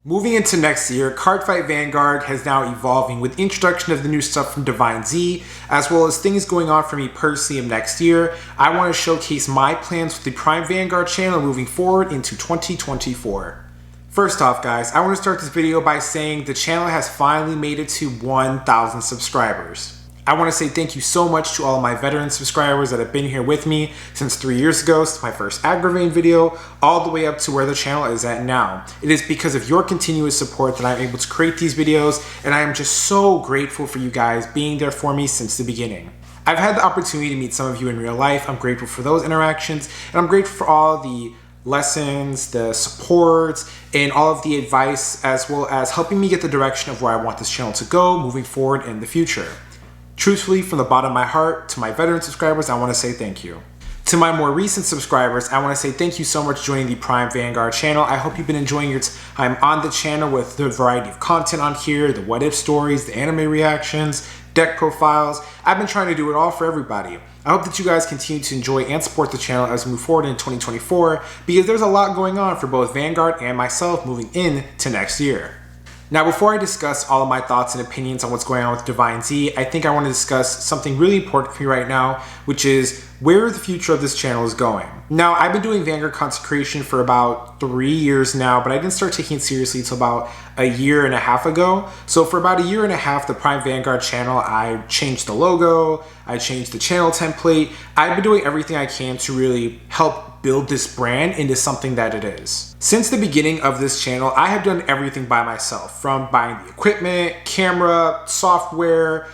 Moving into next year, Cardfight Vanguard has now evolving with the introduction of the new stuff from Divine Z, as well as things going on for me personally of next year. I want to showcase my plans with the Prime Vanguard channel moving forward into 2024. First off, guys, I want to start this video by saying the channel has finally made it to 1,000 subscribers. I want to say thank you so much to all of my veteran subscribers that have been here with me since 3 years ago, since my first aggravating video, all the way up to where the channel is at now. It is because of your continuous support that I'm able to create these videos, and I am just so grateful for you guys being there for me since the beginning. I've had the opportunity to meet some of you in real life. I'm grateful for those interactions, and I'm grateful for all the lessons, the support, and all of the advice, as well as helping me get the direction of where I want this channel to go moving forward in the future. Truthfully, from the bottom of my heart, to my veteran subscribers, I want to say thank you. To my more recent subscribers, I want to say thank you so much for joining the Prime Vanguard channel. I hope you've been enjoying your time on the channel with the variety of content on here, the what if stories, the anime reactions, deck profiles. I've been trying to do it all for everybody. I hope that you guys continue to enjoy and support the channel as we move forward in 2024, because there's a lot going on for both Vanguard and myself moving into next year. Now, before I discuss all of my thoughts and opinions on what's going on with Divine Z, I think I want to discuss something really important for me right now, which is where the future of this channel is going. Now, I've been doing Vanguard consecration for about 3 years now, but I didn't start taking it seriously until about a year and a half ago. So for about a year and a half, the Prime Vanguard channel, I changed the logo, I changed the channel template. I've been doing everything I can to really help build this brand into something that it is. Since the beginning of this channel, I have done everything by myself, from buying the equipment, camera, software,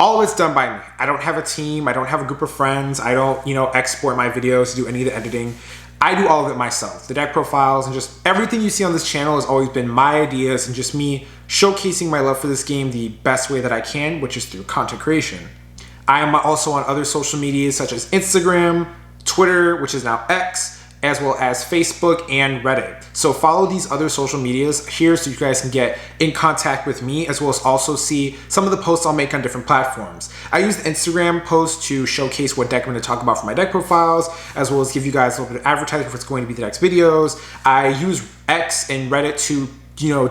all of it's done by me. I don't have a team, I don't have a group of friends, I don't, export my videos to do any of the editing. I do all of it myself. The deck profiles and just everything you see on this channel has always been my ideas and just me showcasing my love for this game the best way that I can, which is through content creation. I am also on other social medias such as Instagram, Twitter, which is now X, as well as Facebook and Reddit. So follow these other social medias here so you guys can get in contact with me, as well as also see some of the posts I'll make on different platforms. I use the Instagram post to showcase what deck I'm going to talk about for my deck profiles, as well as give you guys a little bit of advertising for what's going to be the next videos. I use X and Reddit to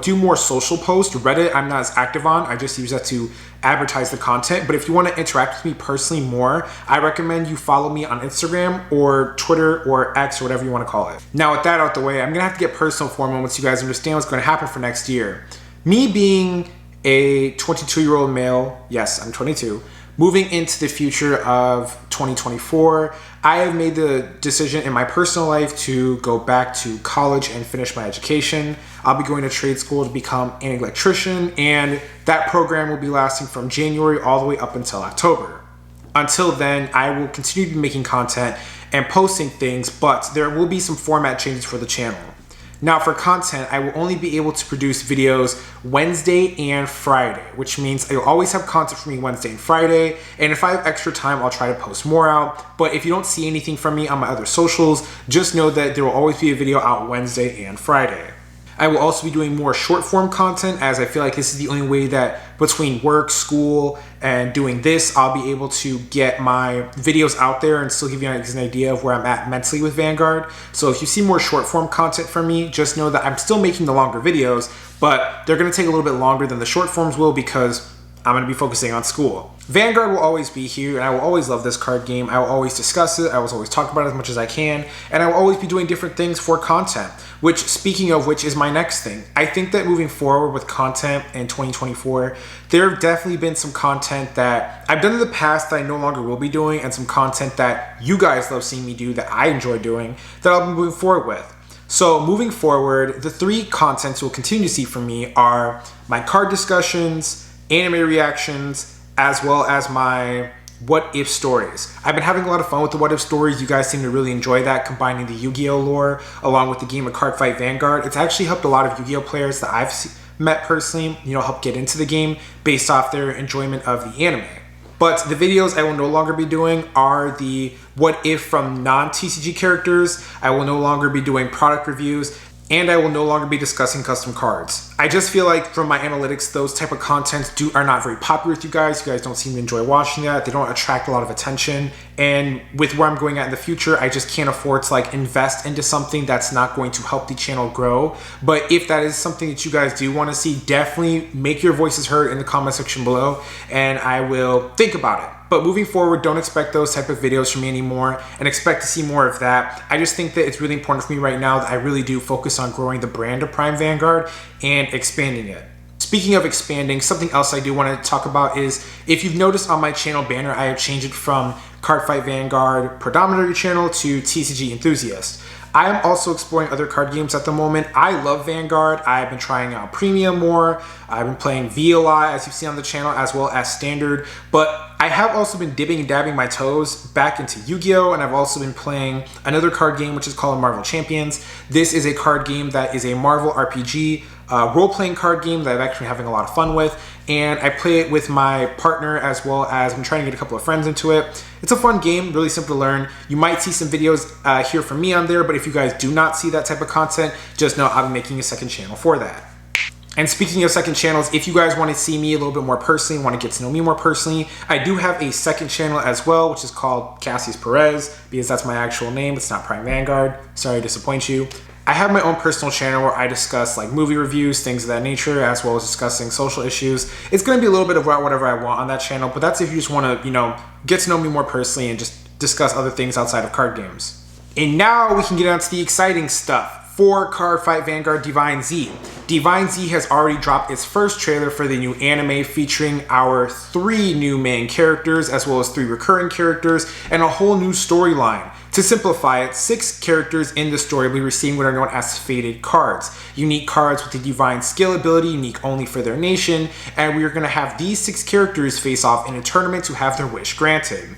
do more social posts. Reddit, I'm not as active on. I just use that to advertise the content. But if you want to interact with me personally more, I recommend you follow me on Instagram or Twitter or X or whatever you want to call it. Now, with that out the way, I'm going to have to get personal for a moment so you guys understand what's going to happen for next year. Me being a 22-year-old male, yes, I'm 22, moving into the future of 2024, I have made the decision in my personal life to go back to college and finish my education. I'll be going to trade school to become an electrician, and that program will be lasting from January all the way up until October. Until then, I will continue to be making content and posting things, but there will be some format changes for the channel. Now, for content, I will only be able to produce videos Wednesday and Friday, which means I'll always have content for me Wednesday and Friday, and if I have extra time, I'll try to post more out. But if you don't see anything from me on my other socials, just know that there will always be a video out Wednesday and Friday. I will also be doing more short form content, as I feel like this is the only way that between work, school, and doing this, I'll be able to get my videos out there and still give you guys an idea of where I'm at mentally with Vanguard. So if you see more short form content from me, just know that I'm still making the longer videos, but they're going to take a little bit longer than the short forms will because I'm going to be focusing on school. Vanguard will always be here, and I will always love this card game. I will always discuss it. I will always talk about it as much as I can, and I will always be doing different things for content, which, speaking of which, is my next thing. I think that moving forward with content in 2024, there have definitely been some content that I've done in the past that I no longer will be doing, and some content that you guys love seeing me do that I enjoy doing that I'll be moving forward with. So moving forward, the three contents you'll continue to see from me are my card discussions, anime reactions, as well as my what if stories. I've been having a lot of fun with the what if stories. You guys seem to really enjoy that, combining the Yu-Gi-Oh lore along with the game of Cardfight Vanguard. It's actually helped a lot of Yu-Gi-Oh players that I've met personally, help get into the game based off their enjoyment of the anime. But the videos I will no longer be doing are the what if from non-TCG characters. I will no longer be doing product reviews. and I will no longer be discussing custom cards. I just feel like from my analytics, those type of contents are not very popular with you guys. You guys don't seem to enjoy watching that. They don't attract a lot of attention. And with where I'm going at in the future, I just can't afford to like invest into something that's not going to help the channel grow. But if that is something that you guys do want to see, definitely make your voices heard in the comment section below, and I will think about it. But moving forward, don't expect those type of videos from me anymore and expect to see more of that. I just think that it's really important for me right now that I really do focus on growing the brand of Prime Vanguard and expanding it. Speaking of expanding, something else I do want to talk about is, if you've noticed on my channel banner, I have changed it from Cardfight Vanguard Predominantly channel to TCG Enthusiast. I am also exploring other card games at the moment. I love Vanguard. I've been trying out Premium more. I've been playing V a lot, as you've seen on the channel, as well as Standard. But I have also been dipping and dabbing my toes back into Yu-Gi-Oh! And I've also been playing another card game, which is called Marvel Champions. This is a card game that is a Marvel RPG role-playing card game that I'm actually having a lot of fun with. And I play it with my partner, as well as I'm trying to get a couple of friends into it. It's a fun game, really simple to learn. You might see some videos here from me on there, but if you guys do not see that type of content, just know I'll be making a second channel for that. And speaking of second channels, if you guys want to see me a little bit more personally, want to get to know me more personally, I do have a second channel as well, which is called Cassius Perez, because that's my actual name. It's not Prime Vanguard. Sorry to disappoint you. I have my own personal channel where I discuss like movie reviews, things of that nature, as well as discussing social issues. It's going to be a little bit of whatever I want on that channel, but that's if you just want to, get to know me more personally and just discuss other things outside of card games. And now we can get on to the exciting stuff for Cardfight Vanguard Divine Z. Divine Z has already dropped its first trailer for the new anime, featuring our 3 new main characters, as well as 3 recurring characters, and a whole new storyline. To simplify it, 6 characters in the story will be receiving what are known as fated cards. Unique cards with the divine skill ability, unique only for their nation, and we are going to have these 6 characters face off in a tournament to have their wish granted.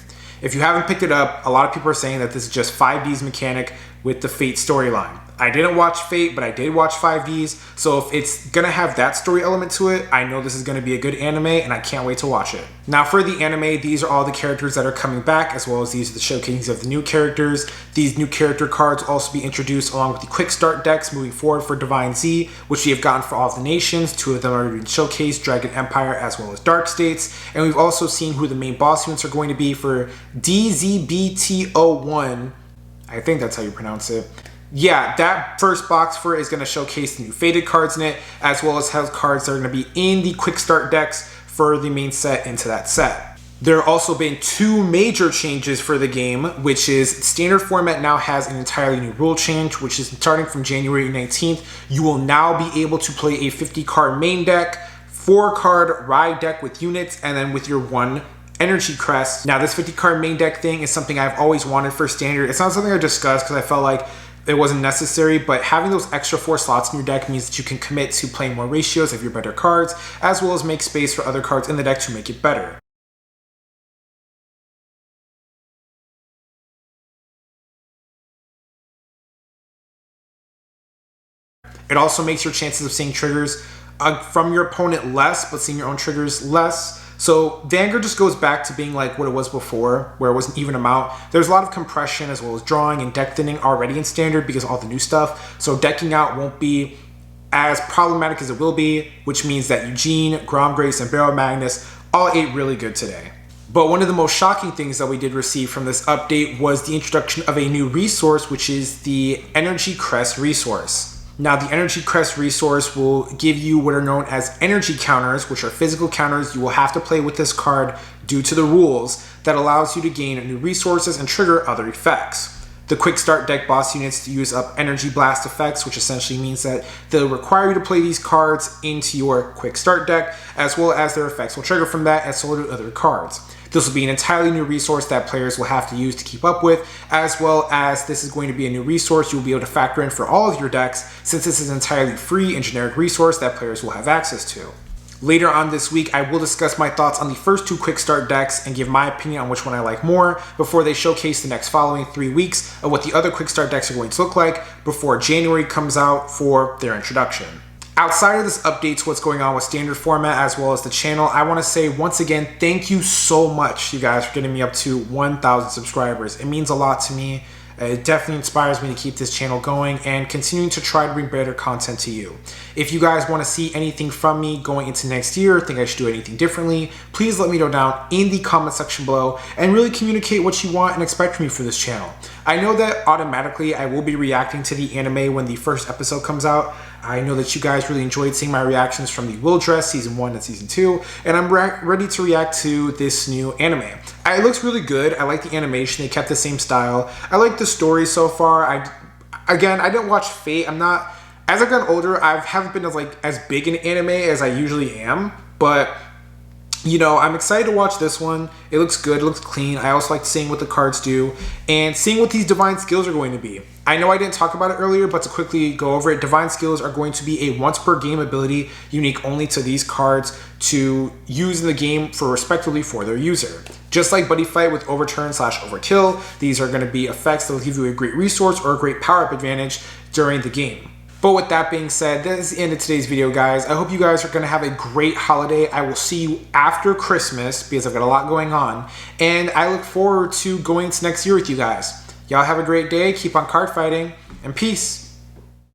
If you haven't picked it up, a lot of people are saying that this is just 5D's mechanic with the Fate storyline. I didn't watch Fate, but I did watch 5Ds, so if it's gonna have that story element to it, I know this is gonna be a good anime, and I can't wait to watch it. Now for the anime, these are all the characters that are coming back, as well as these are the showcasings of the new characters. These new character cards will also be introduced along with the quick start decks moving forward for Divine Z, which we have gotten for all of the nations. 2 of them are being showcased, Dragon Empire as well as Dark States, and we've also seen who the main boss units are going to be for DZBT01. I think that's how you pronounce it. Yeah, that first box for it is going to showcase the new Fated cards in it, as well as has cards that are going to be in the quick start decks for the main set into that set. There have also been 2 major changes for the game, which is standard format now has an entirely new rule change, which is starting from January 19th. You will now be able to play a 50 card main deck, 4 card ride deck with units, and then with your 1 energy crest. Now this 50 card main deck thing is something I've always wanted for standard. It's not something I discussed because I felt like it wasn't necessary, but having those extra 4 slots in your deck means that you can commit to playing more ratios of your better cards, as well as make space for other cards in the deck to make it better. It also makes your chances of seeing triggers from your opponent less, but seeing your own triggers less. So Vanguard just goes back to being like what it was before, where it was an even amount. There's a lot of compression as well as drawing and deck thinning already in standard because of all the new stuff. So decking out won't be as problematic as it will be, which means that Eugene, Grom Grace, and Barrow Magnus all ate really good today. But one of the most shocking things that we did receive from this update was the introduction of a new resource, which is the Energy Crest resource. Now, the Energy Crest resource will give you what are known as energy counters, which are physical counters you will have to play with this card due to the rules, that allows you to gain new resources and trigger other effects. The quick start deck boss units use up energy blast effects, which essentially means that they'll require you to play these cards into your quick start deck, as well as their effects will trigger from that, and so do other cards. This will be an entirely new resource that players will have to use to keep up with, as well as this is going to be a new resource you'll be able to factor in for all of your decks, since this is an entirely free and generic resource that players will have access to. Later on this week, I will discuss my thoughts on the first 2 quick start decks and give my opinion on which one I like more before they showcase the next following 3 weeks of what the other quick start decks are going to look like before January comes out for their introduction. Outside of this update to what's going on with standard format as well as the channel, I want to say once again, thank you so much, you guys, for getting me up to 1,000 subscribers. It means a lot to me, It definitely inspires me to keep this channel going and continuing to try to bring better content to you. If you guys want to see anything from me going into next year, think I should do anything differently, please let me know down in the comment section below and really communicate what you want and expect from me for this channel. I know that automatically I will be reacting to the anime when the first episode comes out. I know that you guys really enjoyed seeing my reactions from the Will Dress Season 1 and Season 2, and I'm ready to react to this new anime. It looks really good. I like the animation. They kept the same style. I like the story so far. I didn't watch Fate. As I've gotten older, I haven't been as big in anime as I usually am, but you know, I'm excited to watch this one. It looks good, it looks clean. I also like seeing what the cards do and seeing what these divine skills are going to be. I know I didn't talk about it earlier, but to quickly go over it, divine skills are going to be a once per game ability unique only to these cards to use in the game respectively for their user. Just like Buddy Fight with Overturn / Overkill, these are going to be effects that will give you a great resource or a great power-up advantage during the game. But with that being said, that is the end of today's video, guys. I hope you guys are going to have a great holiday. I will see you after Christmas because I've got a lot going on. And I look forward to going into next year with you guys. Y'all have a great day. Keep on card fighting. And peace.